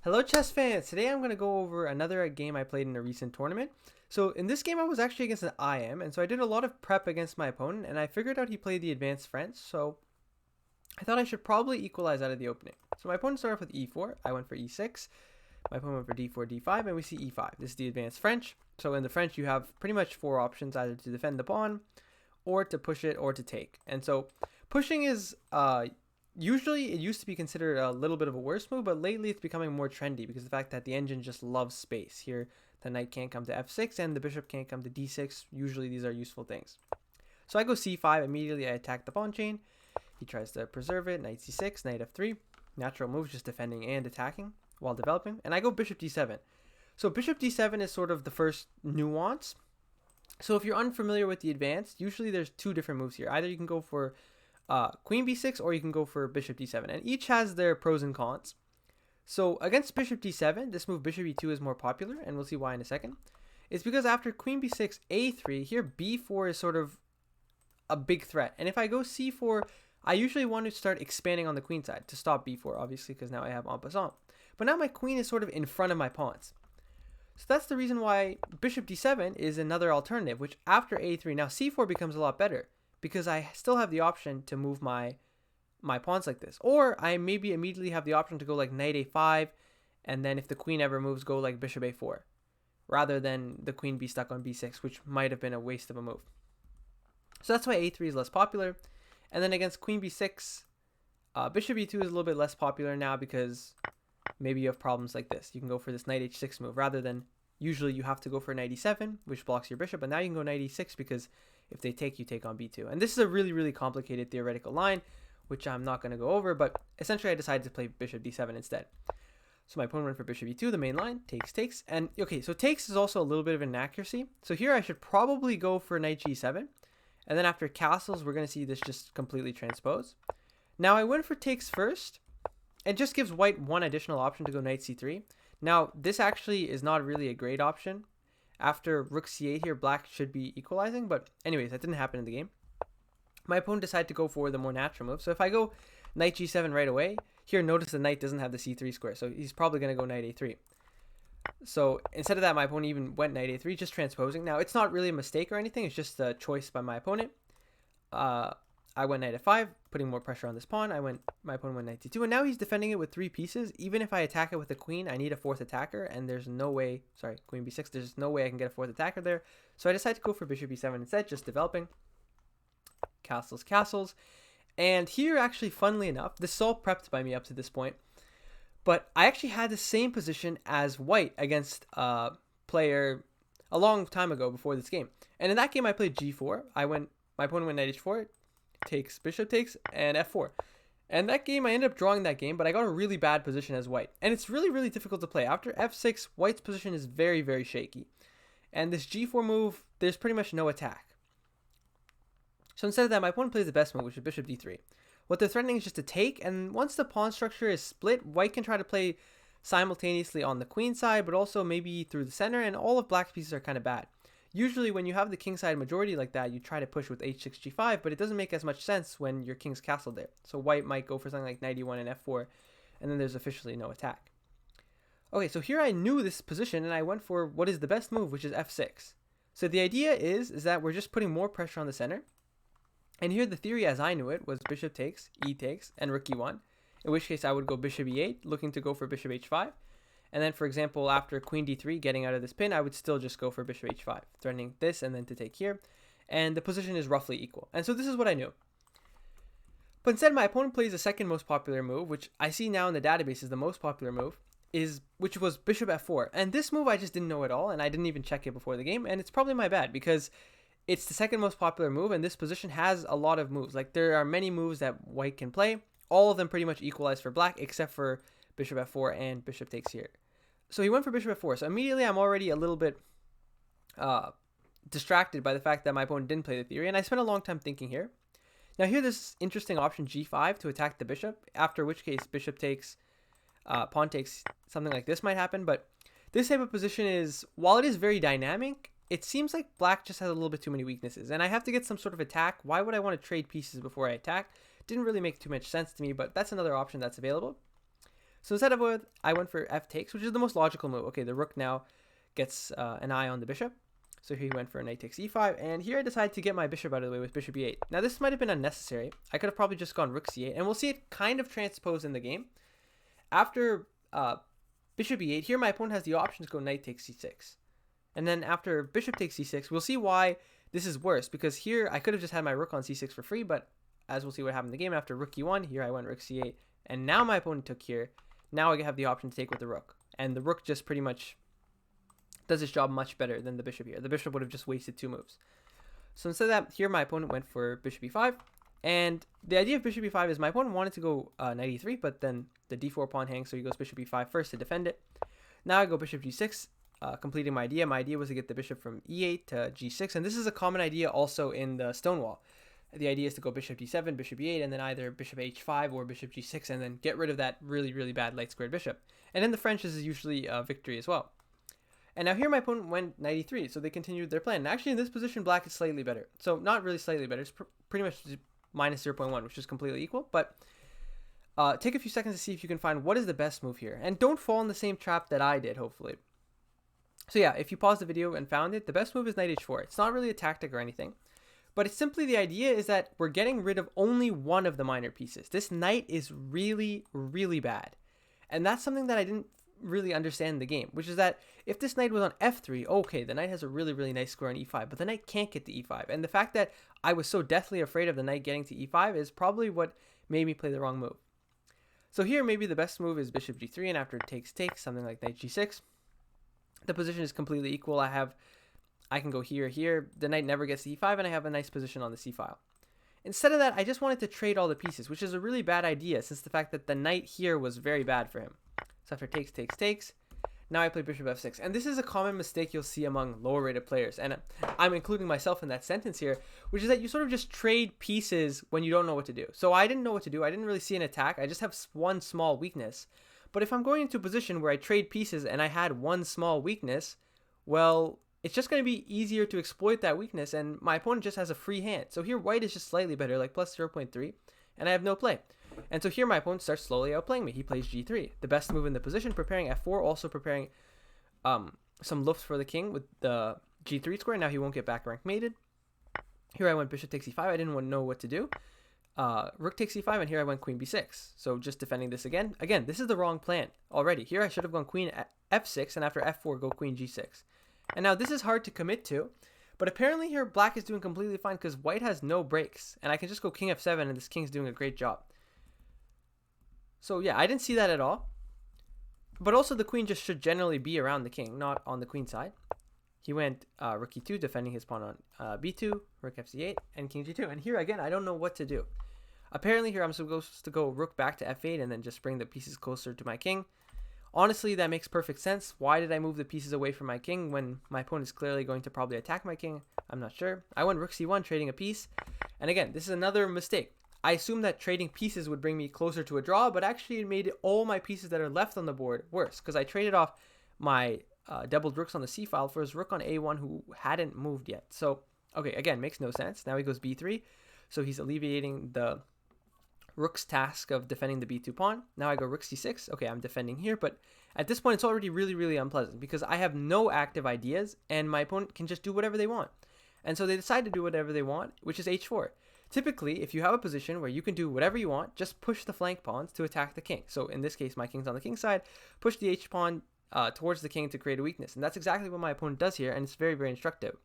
Hello chess fans! Today I'm going to go over another game I played in a recent tournament. So in this game I was actually against an IM, and so I did a lot of prep against my opponent, and I figured out he played the advanced French, so I thought I should probably equalize out of the opening. So my opponent started off with e4, I went for e6, my opponent went for d4, d5, and we see e5. This is the advanced French. So in the French you have pretty much four options, either to defend the pawn, or to push it, or to take. And so pushing is usually it used to be considered a little bit of a worse move, but lately it's becoming more trendy because of the fact that the engine just loves space. Here, the knight can't come to f6 and the bishop can't come to d6. Usually these are useful things. So I go c5, immediately I attack the pawn chain. He tries to preserve it, knight c6, knight f3. Natural move, just defending and attacking while developing. And I go bishop d7. So bishop d7 is sort of the first nuance. So if you're unfamiliar with the advanced, usually there's two different moves here. Either you can go for queen b6 or you can go for bishop d7, and each has their pros and cons. So against bishop d7, this move bishop e2 is more popular, and we'll see why in a second. It's because after queen b6, a3, here b4 is sort of a big threat, and if I go c4, I usually want to start expanding on the queen side to stop b4, obviously, because now I have en passant. But now my queen is sort of in front of my pawns. So that's the reason why bishop d7 is another alternative, which after a3, now c4 becomes a lot better, because I still have the option to move my pawns like this. Or I maybe immediately have the option to go like knight a5, and then if the queen ever moves, go like bishop a4, rather than the queen be stuck on b6, which might have been a waste of a move. So that's why a3 is less popular. And then against queen b6, bishop e2 is a little bit less popular now because maybe you have problems like this. You can go for this knight h6 move, rather than usually you have to go for knight e7, which blocks your bishop, but now you can go knight e6 because if they take, you take on b2. And this is a really, really complicated theoretical line, which I'm not going to go over, but essentially I decided to play bishop d7 instead. So my opponent went for bishop e2, the main line, takes. And okay, so takes is also a little bit of inaccuracy. So here I should probably go for knight g7. And then after castles, we're going to see this just completely transpose. Now I went for takes first. It just gives white one additional option to go knight c3. Now this actually is not really a great option. After rook c8 here, black should be equalizing, but anyways, that didn't happen in the game. My opponent decided to go for the more natural move. So if I go knight g7 right away, here notice the knight doesn't have the c3 square, so he's probably going to go knight a3. So instead of that, my opponent even went knight a3, just transposing. Now it's not really a mistake or anything, it's just a choice by my opponent. I went knight f5, putting more pressure on this pawn. My opponent went knight d2, and now he's defending it with three pieces. Even if I attack it with a queen, I need a fourth attacker, and there's no way, sorry, queen b6, there's no way I can get a fourth attacker there. So I decided to go for bishop e7 instead, just developing. Castles. And here, actually, funnily enough, this is all prepped by me up to this point, but I actually had the same position as white against a player a long time ago before this game. And in that game, I played g4. My opponent went knight h4, takes, bishop takes, and f4. And that game, I ended up drawing that game, but I got a really bad position as white. And it's really, really difficult to play. After f6, white's position is very, very shaky. And this g4 move, there's pretty much no attack. So instead of that, my opponent plays the best move, which is bishop d3. What they're threatening is just to take, and once the pawn structure is split, white can try to play simultaneously on the queen side, but also maybe through the center, and all of black's pieces are kind of bad. Usually when you have the king side majority like that, you try to push with h6, g5, but it doesn't make as much sense when your king's castled there. So white might go for something like knight e1 and f4, and then there's officially no attack. Okay, so here I knew this position, and I went for what is the best move, which is f6. So the idea is that we're just putting more pressure on the center. And here the theory as I knew it was bishop takes, e takes, and rook e1, in which case I would go bishop e8, looking to go for bishop h5. And then, for example, after queen d3, getting out of this pin, I would still just go for bishop h5, threatening this and then to take here. And the position is roughly equal. And so this is what I knew. But instead, my opponent plays the second most popular move, which I see now in the database is the most popular move, which was bishop f4. And this move I just didn't know at all, and I didn't even check it before the game. And it's probably my bad, because it's the second most popular move, and this position has a lot of moves. Like, there are many moves that white can play. All of them pretty much equalize for black, except for bishop f4 and bishop takes here. So he went for bishop f4. So immediately I'm already a little bit distracted by the fact that my opponent didn't play the theory, and I spent a long time thinking here. Now here this interesting option g5 to attack the bishop, after which case bishop takes, pawn takes, something like this might happen. But this type of position is, while it is very dynamic, it seems like black just has a little bit too many weaknesses, and I have to get some sort of attack. Why would I want to trade pieces before I attack? Didn't really make too much sense to me, but that's another option that's available. So instead of what, I went for f takes, which is the most logical move. Okay, the rook now gets an eye on the bishop. So here he went for knight takes e5, and here I decided to get my bishop out of the way with bishop e8. Now this might have been unnecessary. I could have probably just gone rook c8, and we'll see it kind of transposed in the game. After bishop e8, here my opponent has the option to go knight takes c6. And then after bishop takes c6, we'll see why this is worse, because here I could have just had my rook on c6 for free, but as we'll see what happened in the game, after rook e1, here I went rook c8, and now my opponent took here. Now I have the option to take with the rook, and the rook just pretty much does its job much better than the bishop here. The bishop would have just wasted 2 moves. So instead of that, here my opponent went for bishop e5, and the idea of bishop e5 is my opponent wanted to go knight e3, but then the d4 pawn hangs, so he goes bishop e5 first to defend it. Now I go bishop g6, completing my idea. My idea was to get the bishop from e8 to g6, and this is a common idea also in the Stonewall. The idea is to go bishop d7, bishop e8, and then either bishop h5 or bishop g6, and then get rid of that really, really bad light squared bishop. And in the French, this is usually a victory as well. And now here my opponent went knight e3, so they continued their plan. And actually in this position, black is slightly better. So not really slightly better, it's pretty much minus 0.1, which is completely equal. But take a few seconds to see if you can find what is the best move here. And don't fall in the same trap that I did, hopefully. So yeah, if you pause the video and found it, the best move is knight h4. It's not really a tactic or anything. But it's simply the idea is that we're getting rid of only one of the minor pieces. This knight is really, really bad. And that's something that I didn't really understand in the game, which is that if this knight was on f3, okay, the knight has a really, really nice square on e5, but the knight can't get to e5. And the fact that I was so deathly afraid of the knight getting to e5 is probably what made me play the wrong move. So here, maybe the best move is bishop g3, and after it takes, something like knight g6. The position is completely equal. I can go here. The knight never gets to e5, and I have a nice position on the c file. Instead of that, I just wanted to trade all the pieces, which is a really bad idea since the fact that the knight here was very bad for him. So after takes, now I play bishop f6. And this is a common mistake you'll see among lower rated players. And I'm including myself in that sentence here, which is that you sort of just trade pieces when you don't know what to do. So I didn't know what to do. I didn't really see an attack. I just have one small weakness. But if I'm going into a position where I trade pieces and I had one small weakness, well, it's just going to be easier to exploit that weakness, and my opponent just has a free hand. So here white is just slightly better, like plus 0.3, and I have no play. And so here my opponent starts slowly outplaying me. He plays g3, the best move in the position, preparing f4, also preparing some loops for the king with the g3 square. Now he won't get back rank mated. Here I went bishop takes e5. I didn't know what to do. Rook takes e5, and here I went queen b6. So just defending this again. Again, this is the wrong plan already. Here I should have gone queen f6, and after f4, go queen g6. And now this is hard to commit to, but apparently here black is doing completely fine because white has no breaks, and I can just go king f7, and this king's doing a great job. So yeah, I didn't see that at all. But also the queen just should generally be around the king, not on the queen side. He went rook e2, defending his pawn on b2, rook fc8, and king g2. And here again, I don't know what to do. Apparently here I'm supposed to go rook back to f8 and then just bring the pieces closer to my king. Honestly, that makes perfect sense. Why did I move the pieces away from my king when my opponent is clearly going to probably attack my king? I'm not sure. I went rook c1, trading a piece. And again, this is another mistake. I assumed that trading pieces would bring me closer to a draw, but actually it made all my pieces that are left on the board worse, because I traded off my doubled rooks on the c file for his rook on a1 who hadn't moved yet. So, okay, again, makes no sense. Now he goes b3, so he's alleviating the rook's task of defending the b2 pawn. Now I go rook c6. Okay, I'm defending here, but at this point it's already really, really unpleasant because I have no active ideas and my opponent can just do whatever they want. And so they decide to do whatever they want, which is h4. Typically, if you have a position where you can do whatever you want, just push the flank pawns to attack the king. So in this case, my king's on the king side, push the h pawn towards the king to create a weakness. And that's exactly what my opponent does here, and it's very, very instructive.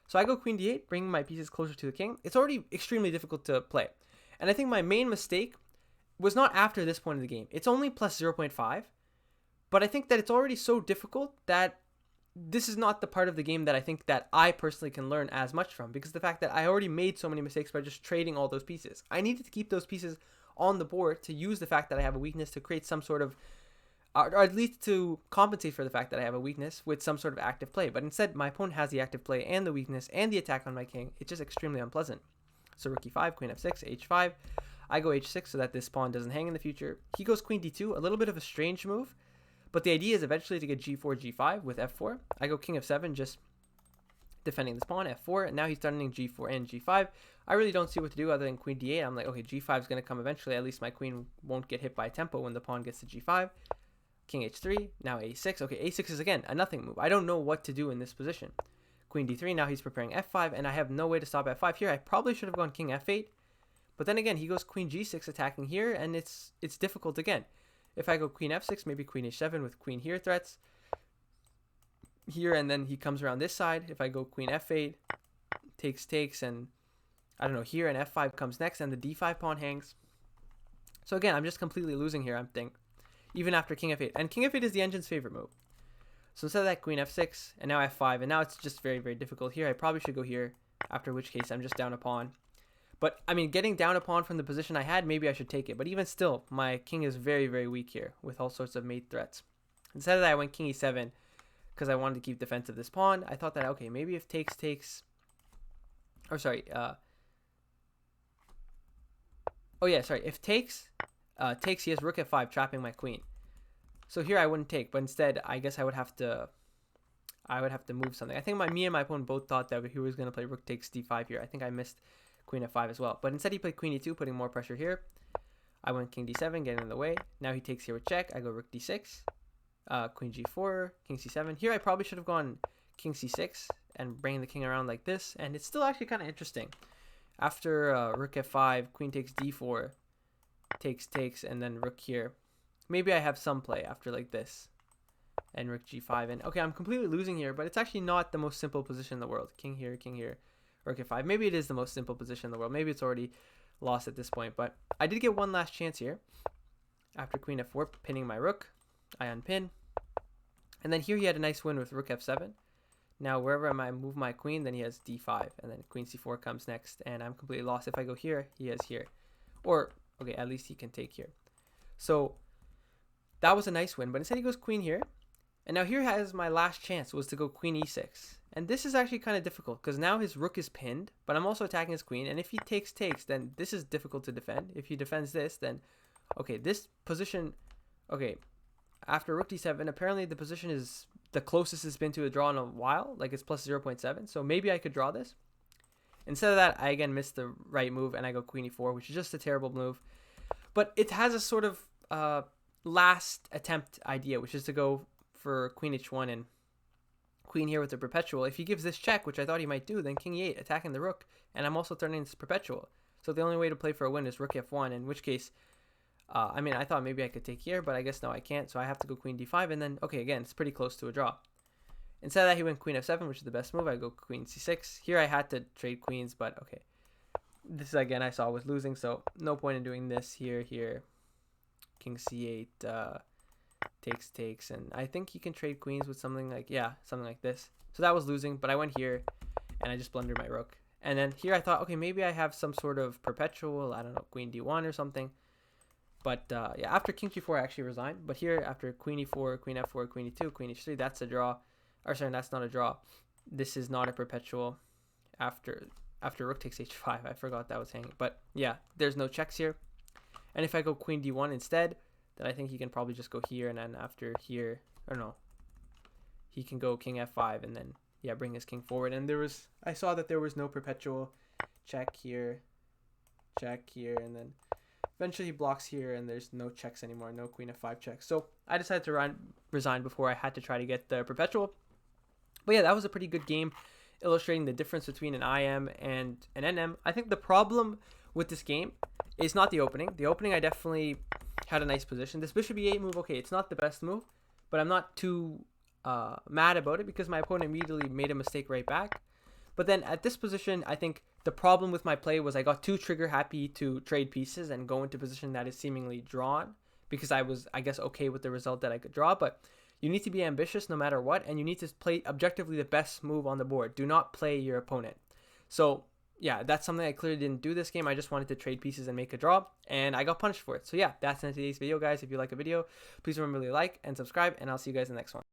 So I go queen d8, bringing my pieces closer to the king. It's already extremely difficult to play. And I think my main mistake was not after this point of the game. It's only plus 0.5, but I think that it's already so difficult that this is not the part of the game that I think that I personally can learn as much from, because the fact that I already made so many mistakes by just trading all those pieces. I needed to keep those pieces on the board to use the fact that I have a weakness to create some sort of, or at least to compensate for the fact that I have a weakness with some sort of active play. But instead, my opponent has the active play and the weakness and the attack on my king. It's just extremely unpleasant. So rook e5, queen f6, h5. I go h6 so that this pawn doesn't hang in the future. He goes queen d2, a little bit of a strange move, but the idea is eventually to get g4, g5 with f4. I go king f7, just defending this pawn, f4, and now he's threatening g4 and g5. I really don't see what to do other than queen d8. I'm like, okay, g5 is going to come eventually. At least my queen won't get hit by tempo when the pawn gets to g5. King h3, now a6. Okay, a6 is again a nothing move. I don't know what to do in this position. Queen d3, now he's preparing f5, and I have no way to stop f5 here. I probably should have gone king f8, but then again, he goes queen g6 attacking here, and it's difficult again. If I go queen f6, maybe queen h7 with queen here threats here, and then he comes around this side. If I go queen f8, takes, and I don't know, here, and f5 comes next, and the d5 pawn hangs. So again, I'm just completely losing here, I think, even after king f8. And king f8 is the engine's favorite move. So instead of that, queen f6, and now f5, and now it's just very, very difficult here. I probably should go here, after which case I'm just down a pawn. But, I mean, getting down a pawn from the position I had, maybe I should take it. But even still, my king is very, very weak here with all sorts of mate threats. Instead of that, I went king e7 because I wanted to keep defensive this pawn. I thought that, okay, maybe if takes, or sorry, if takes, he has rook f5, trapping my queen. So here I wouldn't take, but instead, I guess I would have to move something. I think me and my opponent both thought that he was going to play rook takes d5 here. I think I missed queen f5 as well. But instead he played queen e2, putting more pressure here. I went king d7, getting in the way. Now he takes here with check. I go rook d6, queen g4, king c7. Here I probably should have gone king c6 and bring the king around like this. And it's still actually kind of interesting. After rook f5, queen takes d4, takes, and then rook here. Maybe I have some play after like this. And rook g5. And okay, I'm completely losing here, but it's actually not the most simple position in the world. King here, rook f5. Maybe it is the most simple position in the world. Maybe it's already lost at this point, but I did get one last chance here. After queen f4, pinning my rook, I unpin. And then here he had a nice win with rook f7. Now wherever I move my queen, then he has d5, and then queen c4 comes next, and I'm completely lost. If I go here, he has here. Or, okay, at least he can take here. So that was a nice win, but instead he goes queen here. And now here has my last chance, was to go queen e6. And this is actually kind of difficult because now his rook is pinned, but I'm also attacking his queen. And if he takes, then this is difficult to defend. If he defends this, then, okay, this position, okay, after rook d7, apparently the position is the closest it's been to a draw in a while. Like it's plus 0.7. So maybe I could draw this. Instead of that, I again missed the right move and I go queen e4, which is just a terrible move. But it has a sort of last attempt idea, which is to go for queen h1 and queen here with the perpetual. If he gives this check, which I thought he might do, then king e8, attacking the rook, and I'm also turning this perpetual. So the only way to play for a win is rook f1, in which case, I mean, I thought maybe I could take here, but I guess no, I can't, so I have to go queen d5, and then, okay, again, it's pretty close to a draw. Instead of that, he went queen f7, which is the best move. I go queen c6. Here I had to trade queens, but okay. This, again, I saw was losing, so no point in doing this. Here, king c8, takes, and I think he can trade queens with something like, yeah, something like this. So that was losing, but I went here, and I just blundered my rook. And then here I thought, okay, maybe I have some sort of perpetual, I don't know, queen d1 or something. But yeah, after king g4, I actually resigned. But here, after queen e4, queen f4, queen e2, queen h3, that's a draw. Or sorry, that's not a draw. This is not a perpetual. After rook takes h5, I forgot that was hanging. But yeah, there's no checks here. And if I go queen d1 instead, then I think he can probably just go here, and then after here, or no, he can go king f5, and then, yeah, bring his king forward. And I saw that there was no perpetual. Check here, and then eventually he blocks here, and there's no checks anymore, no queen f5 checks. So I decided to resign before I had to try to get the perpetual. But yeah, that was a pretty good game, illustrating the difference between an IM and an NM. I think the problem with this game is not the opening. The opening, I definitely had a nice position. This bishop e8 move, okay, it's not the best move, but I'm not too mad about it because my opponent immediately made a mistake right back. But then at this position, I think the problem with my play was I got too trigger happy to trade pieces and go into a position that is seemingly drawn because I was, I guess, okay with the result that I could draw. But you need to be ambitious no matter what, and you need to play objectively the best move on the board. Do not play your opponent. So yeah, that's something I clearly didn't do this game. I just wanted to trade pieces and make a draw, and I got punished for it. So yeah, that's in today's video, guys. If you like a video, please remember to like and subscribe, and I'll see you guys in the next one.